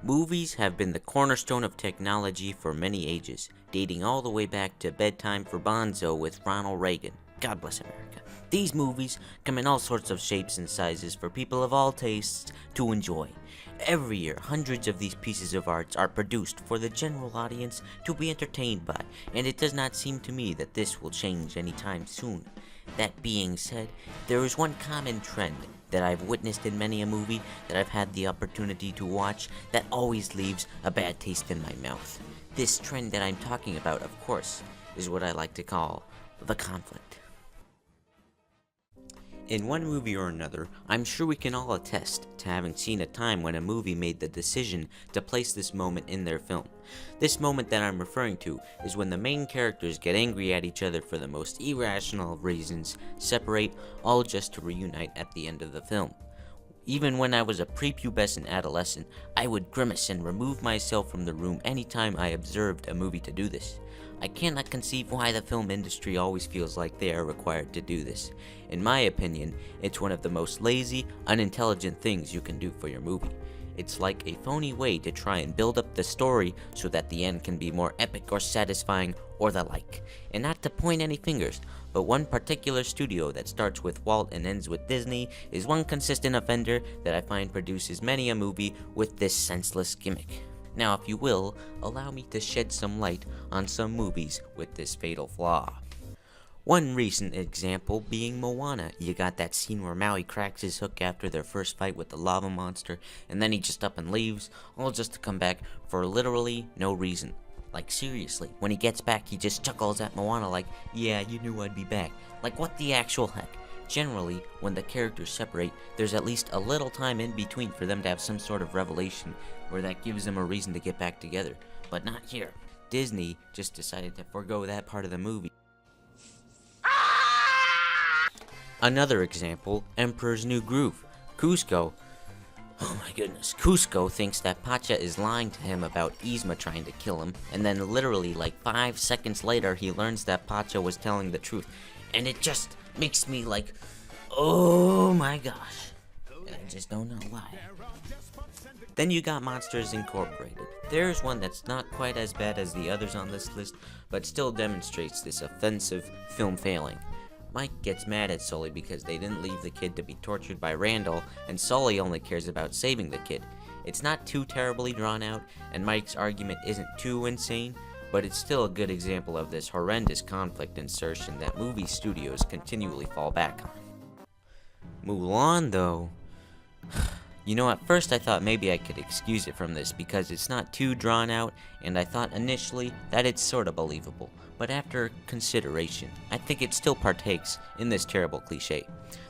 Movies have been the cornerstone of technology for many ages, dating all the way back to Bedtime for Bonzo with Ronald Reagan. God bless America. These movies come in all sorts of shapes and sizes for people of all tastes to enjoy. Every year, hundreds of these pieces of art are produced for the general audience to be entertained by, and it does not seem to me that this will change anytime soon. That being said, there is one common trend that I've witnessed in many a movie that I've had the opportunity to watch that always leaves a bad taste in my mouth. This trend that I'm talking about, of course, is what I like to call the conflict. In one movie or another, I'm sure we can all attest to having seen a time when a movie made the decision to place this moment in their film. This moment that I'm referring to is when the main characters get angry at each other for the most irrational of reasons, separate, all just to reunite at the end of the film. Even when I was a prepubescent adolescent, I would grimace and remove myself from the room anytime I observed a movie to do this. I cannot conceive why the film industry always feels like they are required to do this. In my opinion, it's one of the most lazy, unintelligent things you can do for your movie. It's like a phony way to try and build up the story so that the end can be more epic or satisfying or the like. And not to point any fingers, but one particular studio that starts with Walt and ends with Disney is one consistent offender that I find produces many a movie with this senseless gimmick. Now, if you will, allow me to shed some light on some movies with this fatal flaw. One recent example being Moana. You got that scene where Maui cracks his hook after their first fight with the lava monster, and then he just up and leaves, all just to come back for literally no reason. Like seriously, when he gets back he just chuckles at Moana like, yeah, you knew I'd be back. Like what the actual heck? Generally, when the characters separate, there's at least a little time in between for them to have some sort of revelation where that gives them a reason to get back together. But not here. Disney just decided to forego that part of the movie. Another example, Emperor's New Groove. Cusco thinks that Pacha is lying to him about Yzma trying to kill him, and then literally like 5 seconds later he learns that Pacha was telling the truth. And it just makes me like, oh my gosh. And I just don't know why. Then you got Monsters Incorporated. There's one that's not quite as bad as the others on this list, but still demonstrates this offensive film failing. Mike gets mad at Sully because they didn't leave the kid to be tortured by Randall, and Sully only cares about saving the kid. It's not too terribly drawn out, and Mike's argument isn't too insane, but it's still a good example of this horrendous conflict insertion that movie studios continually fall back on. Mulan, though. You know, at first I thought maybe I could excuse it from this because it's not too drawn out, and I thought initially that it's sorta believable. But after consideration, I think it still partakes in this terrible cliche.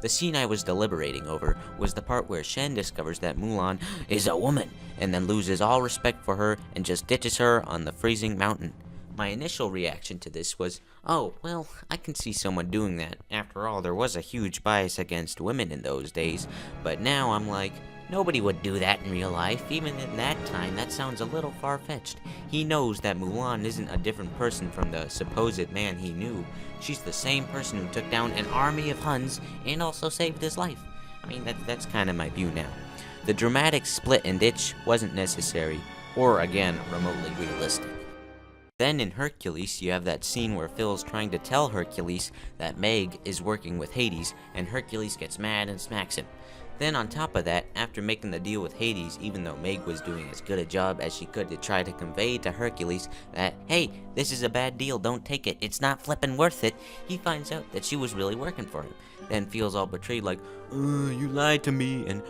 The scene I was deliberating over was the part where Shen discovers that Mulan is a woman, and then loses all respect for her and just ditches her on the freezing mountain. My initial reaction to this was, oh, well, I can see someone doing that. After all, there was a huge bias against women in those days. But now I'm like, nobody would do that in real life. Even in that time, that sounds a little far-fetched. He knows that Mulan isn't a different person from the supposed man he knew. She's the same person who took down an army of Huns and also saved his life. I mean, that's kind of my view now. The dramatic split and ditch wasn't necessary, or again, remotely realistic. Then in Hercules, you have that scene where Phil's trying to tell Hercules that Meg is working with Hades, and Hercules gets mad and smacks him. Then on top of that, after making the deal with Hades, even though Meg was doing as good a job as she could to try to convey to Hercules that, hey, this is a bad deal, don't take it, it's not flippin' worth it, he finds out that she was really working for him. Then feels all betrayed like, you lied to me, and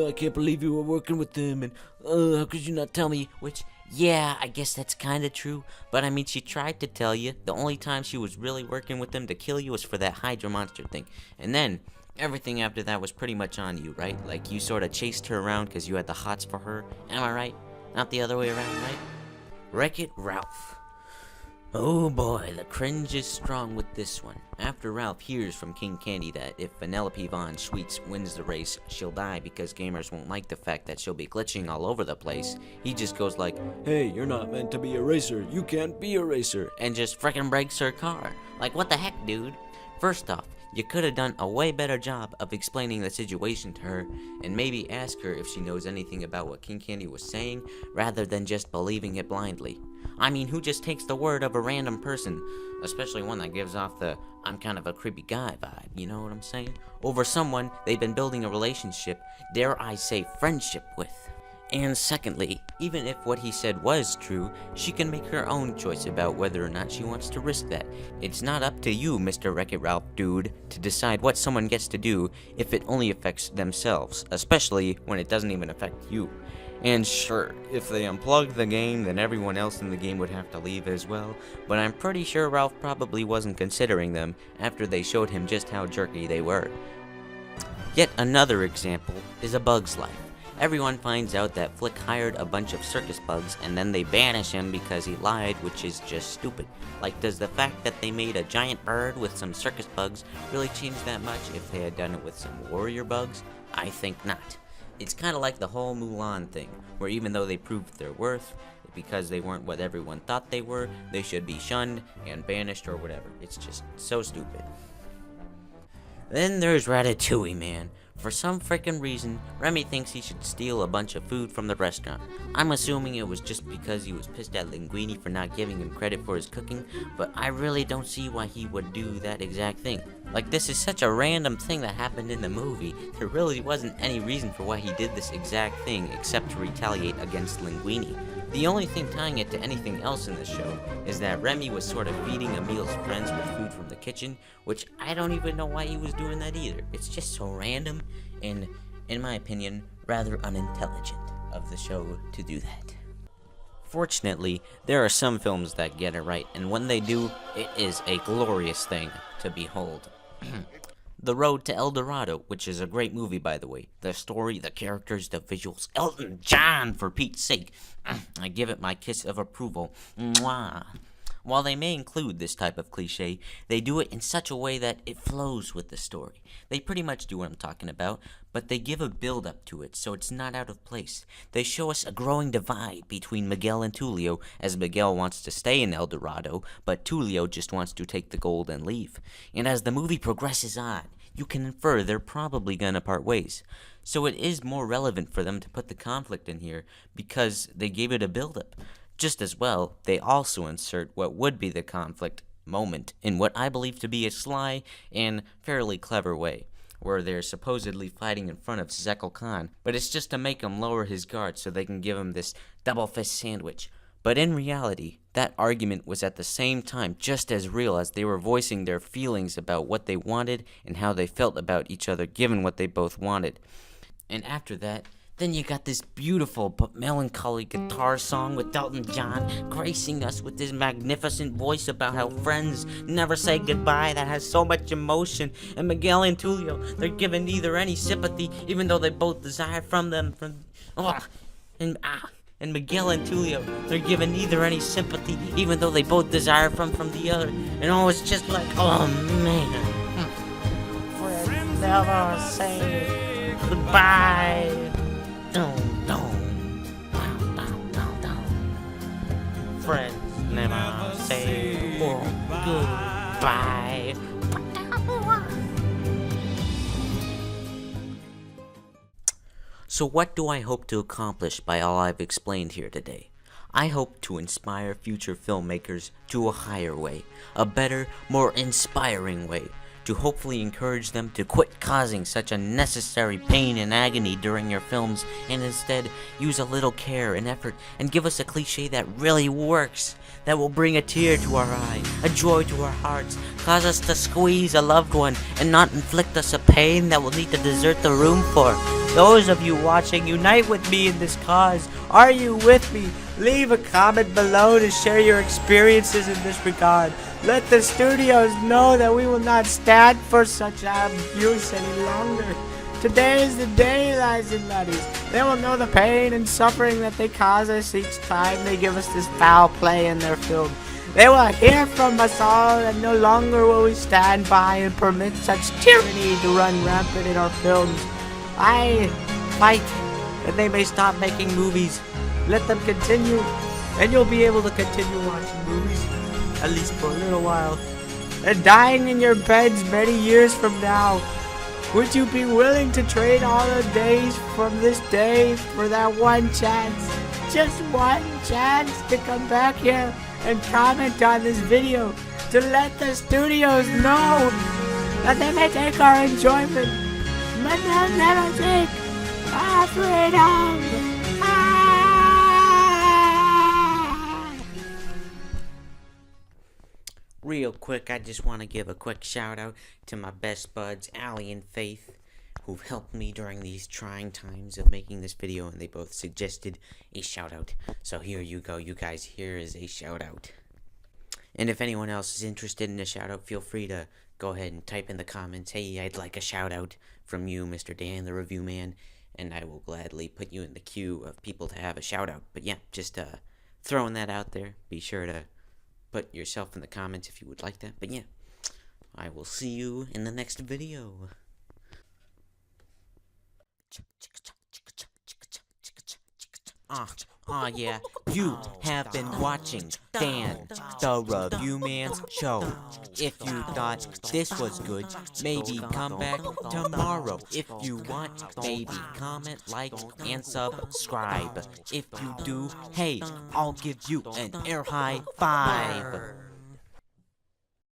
I can't believe you were working with them, and how could you not tell me? Which, yeah, I guess that's kinda true, but I mean, she tried to tell you. The only time she was really working with them to kill you was for that Hydra monster thing. And then, everything after that was pretty much on you, right? Like, you sorta chased her around because you had the hots for her. Am I right? Not the other way around, right? Wreck-It Ralph. Oh boy, the cringe is strong with this one. After Ralph hears from King Candy that if Vanellope Von Schweetz wins the race, she'll die because gamers won't like the fact that she'll be glitching all over the place, he just goes like, hey, you're not meant to be a racer, you can't be a racer, and just frickin' breaks her car. Like, what the heck, dude? First off, You could have done a way better job of explaining the situation to her, and maybe ask her if she knows anything about what King Candy was saying, rather than just believing it blindly. I mean, who just takes the word of a random person, especially one that gives off the "I'm kind of a creepy guy" vibe, you know what I'm saying? Over someone they've been building a relationship, dare I say friendship with. And secondly, even if what he said was true, she can make her own choice about whether or not she wants to risk that. It's not up to you, Mr. Wreck-It Ralph dude, to decide what someone gets to do if it only affects themselves, especially when it doesn't even affect you. And sure, if they unplugged the game, then everyone else in the game would have to leave as well, but I'm pretty sure Ralph probably wasn't considering them after they showed him just how jerky they were. Yet another example is A Bug's Life. Everyone finds out that Flick hired a bunch of circus bugs and then they banish him because he lied, which is just stupid. Like, does the fact that they made a giant bird with some circus bugs really change that much if they had done it with some warrior bugs? I think not. It's kind of like the whole Mulan thing, where even though they proved their worth, because they weren't what everyone thought they were, they should be shunned and banished or whatever. It's just so stupid. Then there's Ratatouille, man. For some frickin' reason, Remy thinks he should steal a bunch of food from the restaurant. I'm assuming it was just because he was pissed at Linguini for not giving him credit for his cooking, but I really don't see why he would do that exact thing. Like, this is such a random thing that happened in the movie. There really wasn't any reason for why he did this exact thing except to retaliate against Linguini. The only thing tying it to anything else in the show is that Remy was sort of feeding Emil's friends with food from the kitchen, which I don't even know why he was doing that either. It's just so random and, in my opinion, rather unintelligent of the show to do that. Fortunately, there are some films that get it right, and when they do, it is a glorious thing to behold. The Road to El Dorado, which is a great movie, by the way. The story, the characters, the visuals. Elton John, for Pete's sake. I give it my kiss of approval. Mwah. While they may include this type of cliche, they do it in such a way that it flows with the story. They pretty much do what I'm talking about, but they give a build-up to it, so it's not out of place. They show us a growing divide between Miguel and Tulio, as Miguel wants to stay in El Dorado, but Tulio just wants to take the gold and leave. And as the movie progresses on, you can infer they're probably gonna part ways. So it is more relevant for them to put the conflict in here, because they gave it a build-up. Just as well, they also insert what would be the conflict moment in what I believe to be a sly and fairly clever way, where they're supposedly fighting in front of Zekel Khan, but it's just to make him lower his guard so they can give him this double fist sandwich. But in reality, that argument was at the same time just as real as they were voicing their feelings about what they wanted and how they felt about each other given what they both wanted. And after that, then you got this beautiful but melancholy guitar song with Elton John gracing us with his magnificent voice about how friends never say goodbye, that has so much emotion. And Miguel and Tulio, they're given neither any sympathy, even though they both desire from them. And Miguel and Tulio, they're given neither any sympathy, even though they both desire from the other. And it's just like, oh man. Friends never say goodbye. Friends never say goodbye. So what do I hope to accomplish by all I've explained here today? I hope to inspire future filmmakers to a higher way, a better, more inspiring way, to hopefully encourage them to quit causing such unnecessary pain and agony during your films and instead use a little care and effort and give us a cliche that really works, that will bring a tear to our eye, a joy to our hearts, cause us to squeeze a loved one and not inflict us a pain that we'll need to desert the room for. Those of you watching, unite with me in this cause. Are you with me? Leave a comment below to share your experiences in this regard. Let the studios know that we will not stand for such abuse any longer. Today is the day, lads and laddies. They will know the pain and suffering that they cause us each time they give us this foul play in their film. They will hear from us all, and no longer will we stand by and permit such tyranny to run rampant in our films. I fight that they may stop making movies. Let them continue, and you'll be able to continue watching movies, at least for a little while. and dying in your beds many years from now. Would you be willing to trade all the days from this day for that one chance? Just one chance to come back here and comment on this video to let the studios know that they may take our enjoyment, but they'll never take our freedom. Real quick, I just want to give a quick shout out to my best buds, Allie and Faith, who've helped me during these trying times of making this video, and they both suggested a shout out. So here you go, you guys, here is a shout out. And if anyone else is interested in a shout out, feel free to go ahead and type in the comments, hey, I'd like a shout out from you, Mr. Dan, the review man, and I will gladly put you in the queue of people to have a shout out. But yeah, just throwing that out there. Be sure to put yourself in the comments if you would like that. But yeah, I will see you in the next video. Yeah, you have been watching Dan, the Review Man's show. If you thought this was good, maybe come back tomorrow. If you want, maybe comment, like, and subscribe. If you do, hey, I'll give you an air high five.